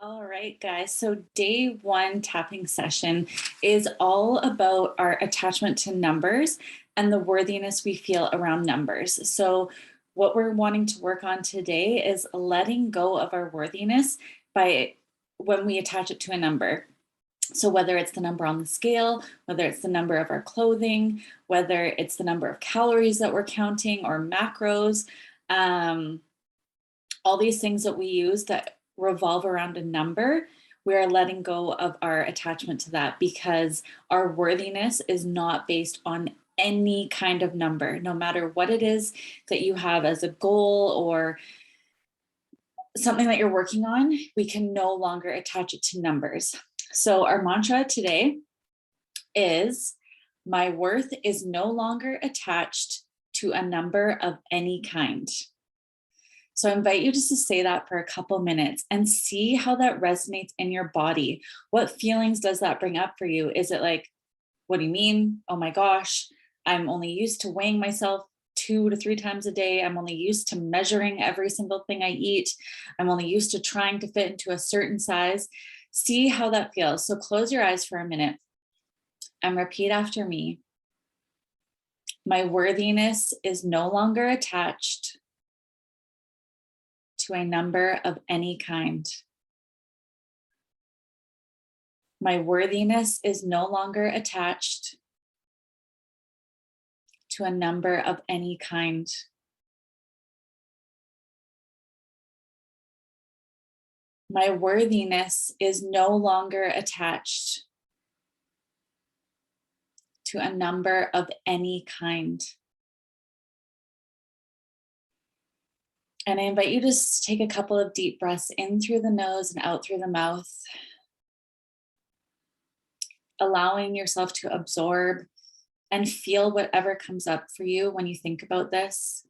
All right, guys. So, day one tapping session is all about our attachment to numbers and the worthiness we feel around numbers. So, what we're wanting to work on today is letting go of our worthiness by when we attach it to a number. So, whether it's the number on the scale, whether it's the number of our clothing, whether it's the number of calories that we're counting or macros, um, all these things that we use that revolve around a number, we are letting go of our attachment to that because our worthiness is not based on any kind of number, no matter what it is that you have as a goal or something that you're working on, we can no longer attach it to numbers. So, our mantra today is my worth is no longer attached to a number of any kind. So I invite you just to say that for a couple minutes and see how that resonates in your body. What feelings does that bring up for you? Is it like, what do you mean? Oh my gosh, I'm only used to weighing myself 2 to 3 times a day. I'm only used to measuring every single thing I eat. I'm only used to trying to fit into a certain size. See how that feels. So close your eyes for a minute and repeat after me. My worthiness is no longer attached to a number of any kind. My worthiness is no longer attached to a number of any kind. My worthiness is no longer attached to a number of any kind. And I invite you to just take a couple of deep breaths in through the nose and out through the mouth, allowing yourself to absorb and feel whatever comes up for you when you think about this.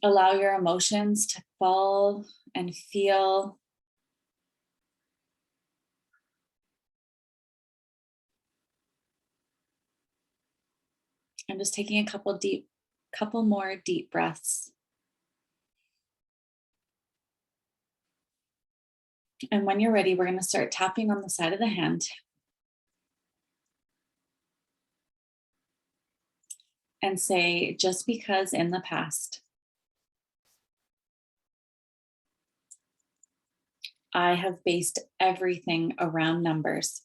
Allow your emotions to fall and feel. I'm just taking a couple more deep breaths. And when you're ready, we're going to start tapping on the side of the hand and say, just because in the past I have based everything around numbers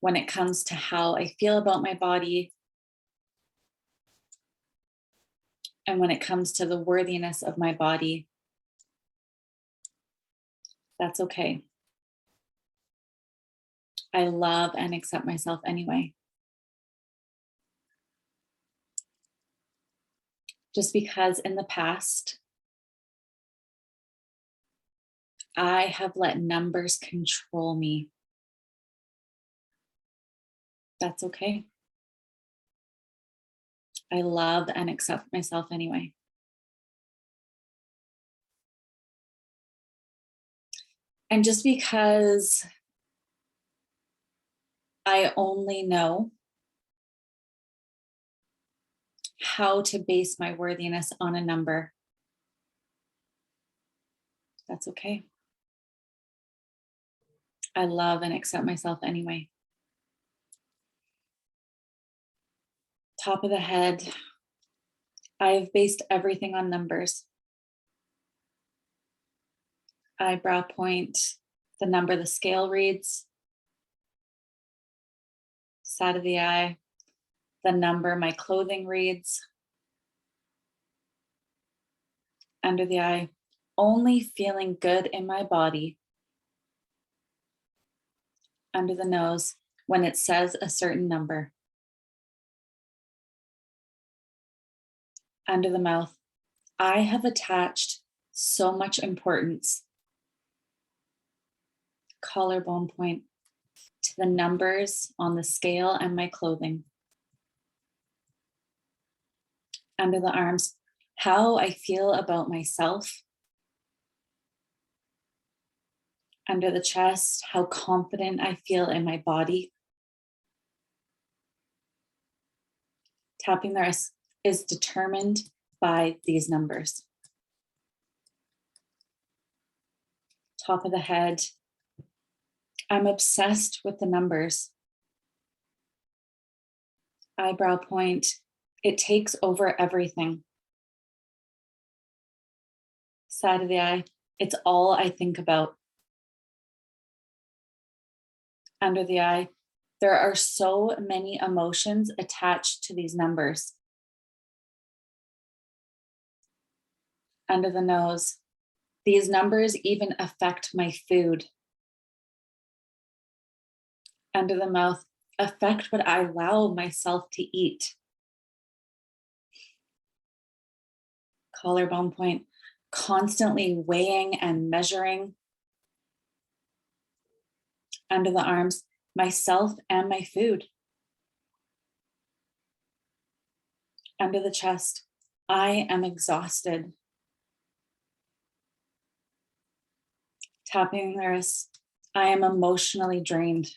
when it comes to how I feel about my body and when it comes to the worthiness of my body. That's okay. I love and accept myself anyway. Just because in the past I have let numbers control me. That's okay. I love and accept myself anyway. And just because I only know how to base my worthiness on a number, that's okay. I love and accept myself anyway. Top of the head, I've based everything on numbers. Eyebrow point, the number the scale reads. Side of the eye, the number my clothing reads. Under the eye, only feeling good in my body. Under the nose, when it says a certain number. Under the mouth, I have attached so much importance, collarbone point, to the numbers on the scale and my clothing. Under the arms, how I feel about myself. Under the chest, how confident I feel in my body. Tapping the rest is determined by these numbers. Top of the head. I'm obsessed with the numbers. Eyebrow point. It takes over everything. Side of the eye. It's all I think about. Under the eye. There are so many emotions attached to these numbers. Under the nose. These numbers even affect my food. Under the mouth. Affect what I allow myself to eat. Collarbone point. Constantly weighing and measuring. Under the arms. Myself and my food. Under the chest. I am exhausted. Tapping the wrist. I am emotionally drained.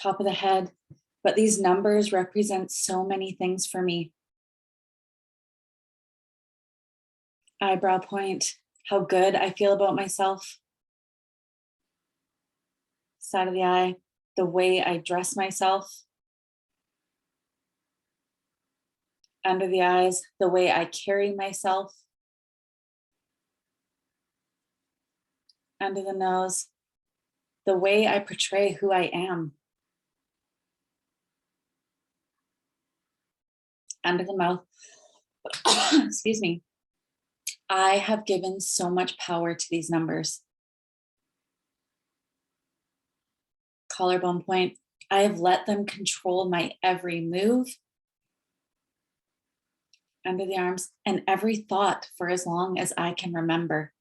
Top of the head. But these numbers represent so many things for me. Eyebrow point. How good I feel about myself. Side of the eye. The way I dress myself. Under the eyes. The way I carry myself. Under the nose. The way I portray who I am. Under the mouth. Excuse me. I have given so much power to these numbers. Collarbone point. I have let them control my every move. Under the arms and every thought for as long as I can remember.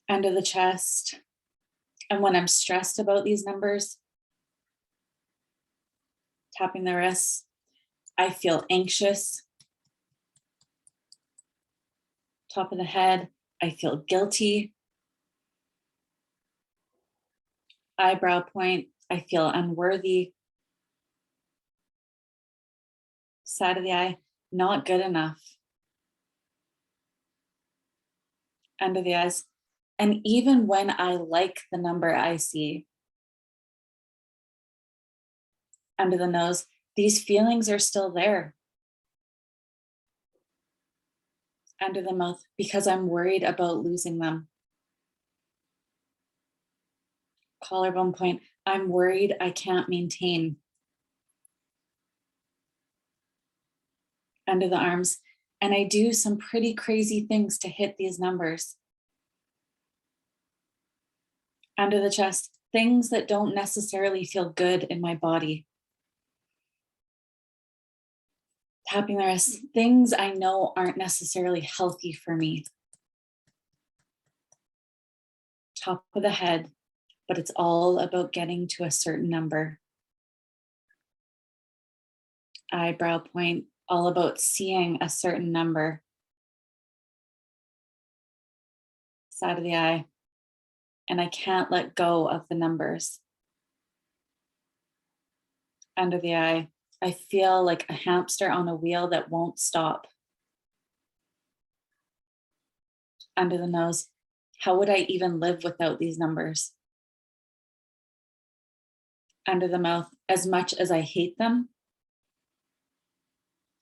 Under the chest. And when I'm stressed about these numbers, tapping the wrists, I feel anxious. Top of the head, I feel guilty. Eyebrow point, I feel unworthy. Side of the eye, not good enough. Under the eyes, and even when I like the number I see. Under the nose, these feelings are still there. Under the mouth, because I'm worried about losing them. Collarbone point, I'm worried I can't maintain. Under the arms, and I do some pretty crazy things to hit these numbers. Under the chest, things that don't necessarily feel good in my body. Tapping the wrist, things I know aren't necessarily healthy for me. Top of the head, but it's all about getting to a certain number. Eyebrow point, all about seeing a certain number. Side of the eye, and I can't let go of the numbers. Under the eye, I feel like a hamster on a wheel that won't stop. Under the nose, how would I even live without these numbers? Under the mouth, as much as I hate them.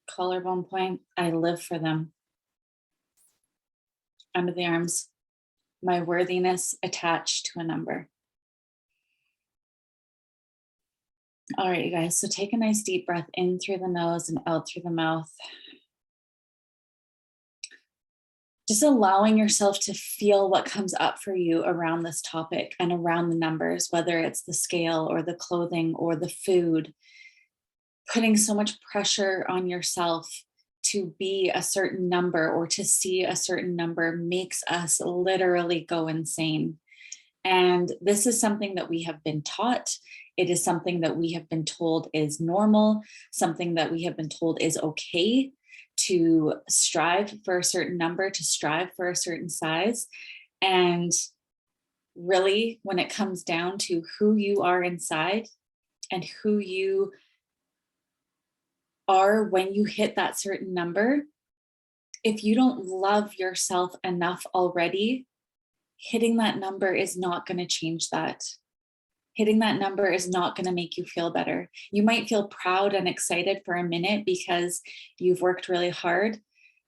Collarbone point, I live for them. Under the arms, my worthiness attached to a number. All right, you guys, so take a nice deep breath in through the nose and out through the mouth. Just allowing yourself to feel what comes up for you around this topic and around the numbers, whether it's the scale or the clothing or the food. Putting so much pressure on yourself to be a certain number or to see a certain number makes us literally go insane. And this is something that we have been taught. It is something that we have been told is normal, something that we have been told is okay to strive for a certain number, to strive for a certain size. And really, when it comes down to who you are inside, and who you are when you hit that certain number, if you don't love yourself enough already, hitting that number is not going to change that. Hitting that number is not going to make you feel better. You might feel proud and excited for a minute because you've worked really hard.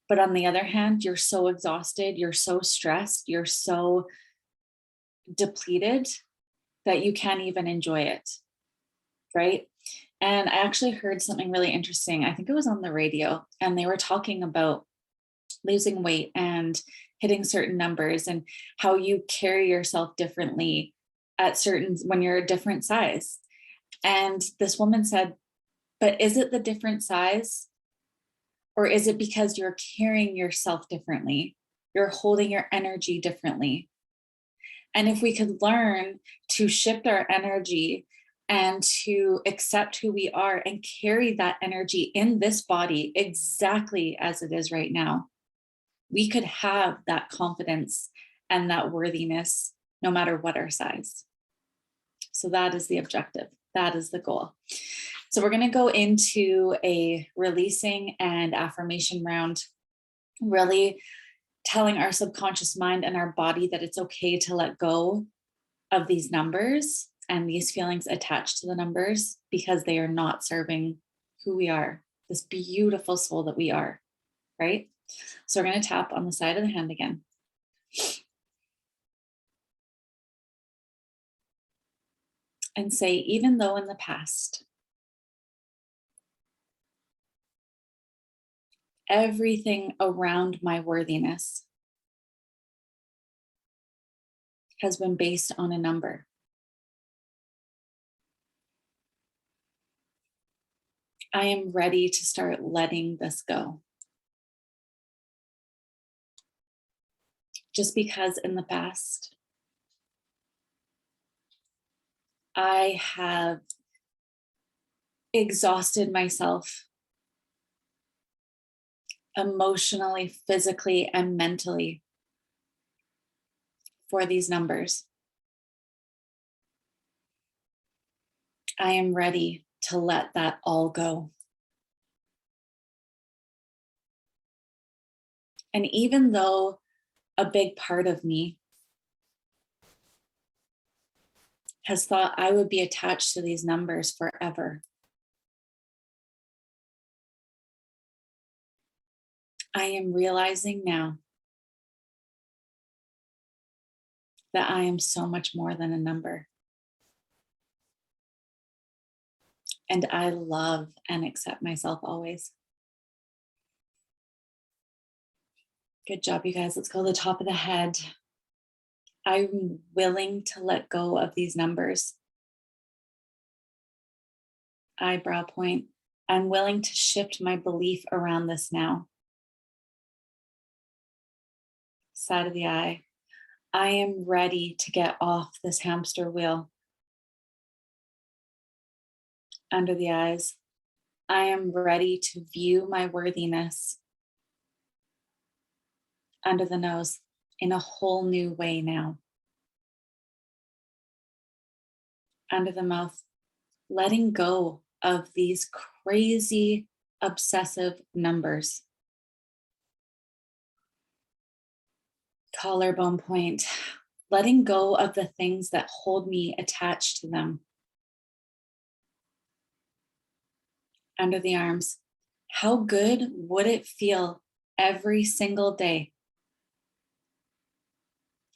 But on the other hand, you're so exhausted, you're so stressed, you're so depleted that you can't even enjoy it. Right. And I actually heard something really interesting. I think it was on the radio, and they were talking about losing weight and hitting certain numbers and how you carry yourself differently at certain when you're a different size. And this woman said, but is it the different size, or is it because you're carrying yourself differently? You're holding your energy differently. And if we could learn to shift our energy and to accept who we are and carry that energy in this body exactly as it is right now, we could have that confidence and that worthiness no matter what our size. So that is the objective. That is the goal. So we're going to go into a releasing and affirmation round, really telling our subconscious mind and our body that it's okay to let go of these numbers and these feelings attached to the numbers because they are not serving who we are, this beautiful soul that we are, right? So we're going to tap on the side of the hand again. And say, even though in the past, everything around my worthiness has been based on a number, I am ready to start letting this go. Just because in the past, I have exhausted myself emotionally, physically, and mentally for these numbers. I am ready to let that all go. And even though a big part of me has thought I would be attached to these numbers forever, I am realizing now that I am so much more than a number. And I love and accept myself always. Good job, you guys. Let's go to the top of the head. I'm willing to let go of these numbers. Eyebrow point. I'm willing to shift my belief around this now. Side of the eye. I am ready to get off this hamster wheel. Under the eyes. I am ready to view my worthiness. Under the nose, in a whole new way now. Under the mouth, letting go of these crazy, obsessive numbers. Collarbone point, letting go of the things that hold me attached to them. Under the arms, how good would it feel every single day?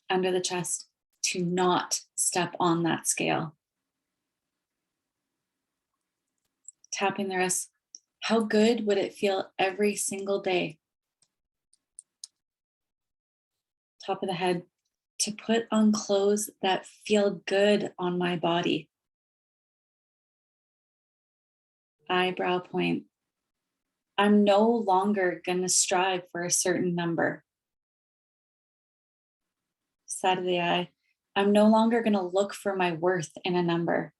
Under the chest, to not step on that scale. Tapping the wrist, how good would it feel every single day? Top of the head, to put on clothes that feel good on my body. Eyebrow point, I'm no longer going to strive for a certain number. Side of the eye, I'm no longer going to look for my worth in a number.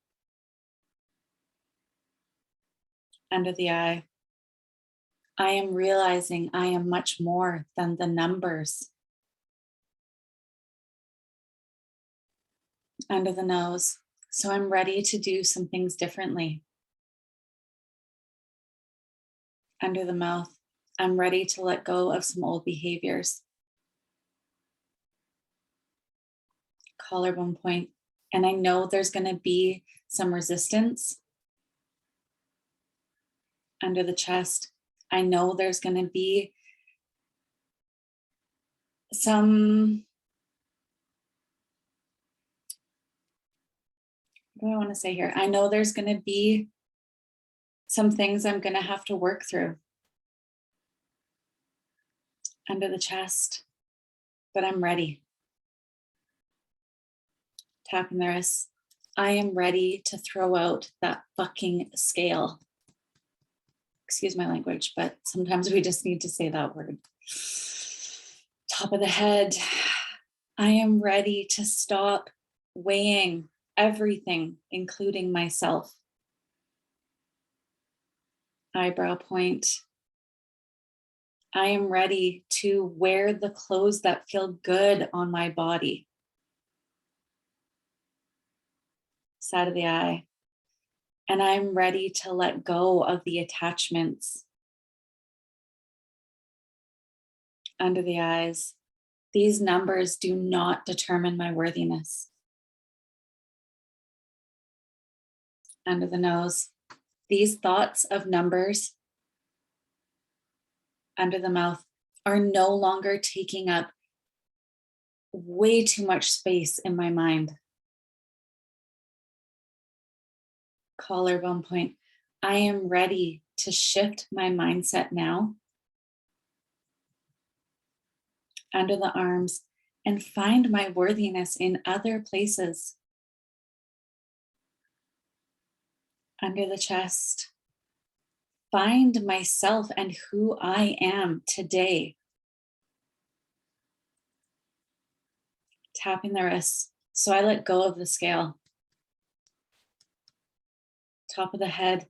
Under the eye, I am realizing I am much more than the numbers. Under the nose, So I'm ready to do some things differently. Under the mouth, I'm ready to let go of some old behaviors. Collarbone point, and I know there's going to be some resistance. Under the chest, I know there's going to be some, what do I want to say here? I know there's going to be some things I'm going to have to work through. Under the chest, but I'm ready. Tapping the wrists. I am ready to throw out that fucking scale. Excuse my language, but sometimes we just need to say that word. Top of the head. I am ready to stop weighing everything, including myself. Eyebrow point. I am ready to wear the clothes that feel good on my body. Side of the eye. And I'm ready to let go of the attachments. Under the eyes. These numbers do not determine my worthiness. Under the nose. These thoughts of numbers under the mouth are no longer taking up way too much space in my mind. Collarbone point. I am ready to shift my mindset now. Under the arms and find my worthiness in other places. Under the chest. Find myself and who I am today. Tapping the wrists. So I let go of the scale. Top of the head.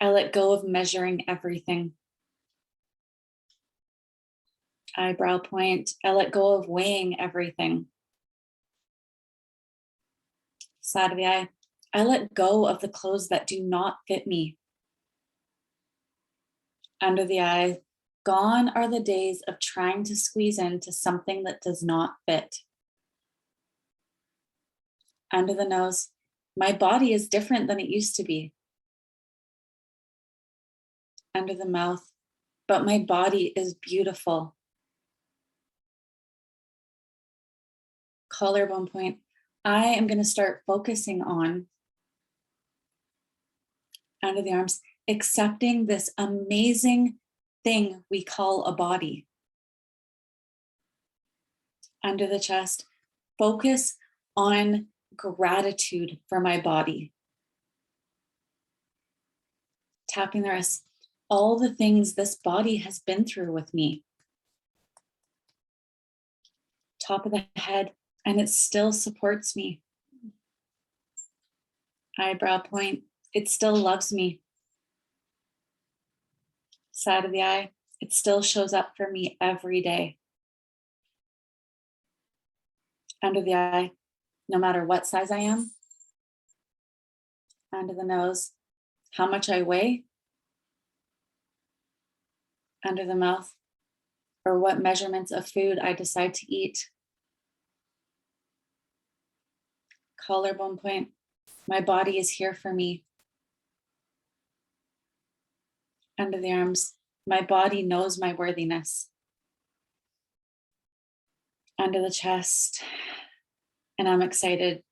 I let go of measuring everything. Eyebrow point. I let go of weighing everything. Side of the eye. I let go of the clothes that do not fit me. Under the eye. Gone are the days of trying to squeeze into something that does not fit. Under the nose. My body is different than it used to be. Under the mouth. But my body is beautiful. Collarbone point. I am going to start focusing on, under the arms, accepting this amazing thing we call a body. Under the chest, focus on gratitude for my body. Tapping the wrists, all the things this body has been through with me. Top of the head, and it still supports me. Eyebrow point, it still loves me. Side of the eye, it still shows up for me every day. Under the eye, no matter what size I am. Under the nose, how much I weigh. Under the mouth, or what measurements of food I decide to eat. Collarbone point, my body is here for me. Under the arms, my body knows my worthiness. Under the chest, and I'm excited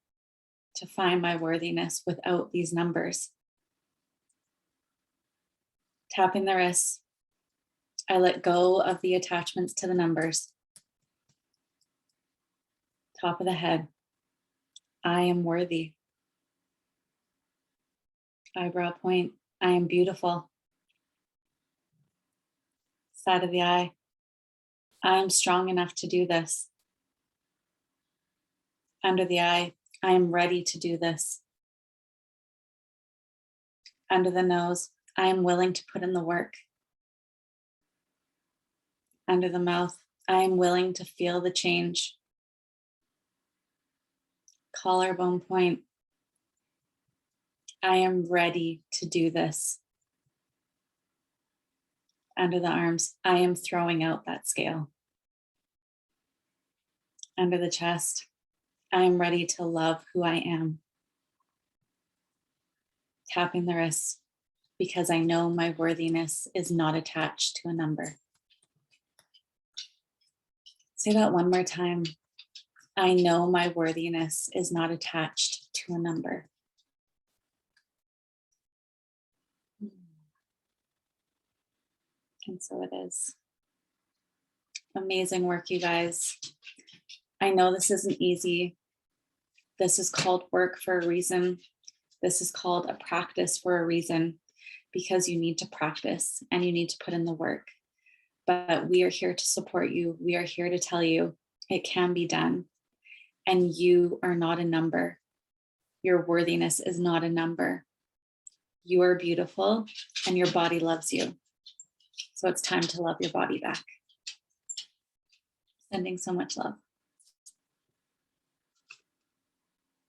to find my worthiness without these numbers. Tapping the wrists, I let go of the attachments to the numbers. Top of the head, I am worthy. Eyebrow point, I am beautiful. Side of the eye, I am strong enough to do this. Under the eye, I am ready to do this. Under the nose, I am willing to put in the work. Under the mouth, I am willing to feel the change. Collarbone point, I am ready to do this. Under the arms, I am throwing out that scale. Under the chest, I am ready to love who I am. Tapping the wrists, because I know my worthiness is not attached to a number. Say that one more time. I know my worthiness is not attached to a number. And so it is. Amazing work, you guys. I know this isn't easy. This is called work for a reason. This is called a practice for a reason, because you need to practice and you need to put in the work. But we are here to support you. We are here to tell you it can be done. And you are not a number. Your worthiness is not a number. You are beautiful and your body loves you. So it's time to love your body back. Sending so much love.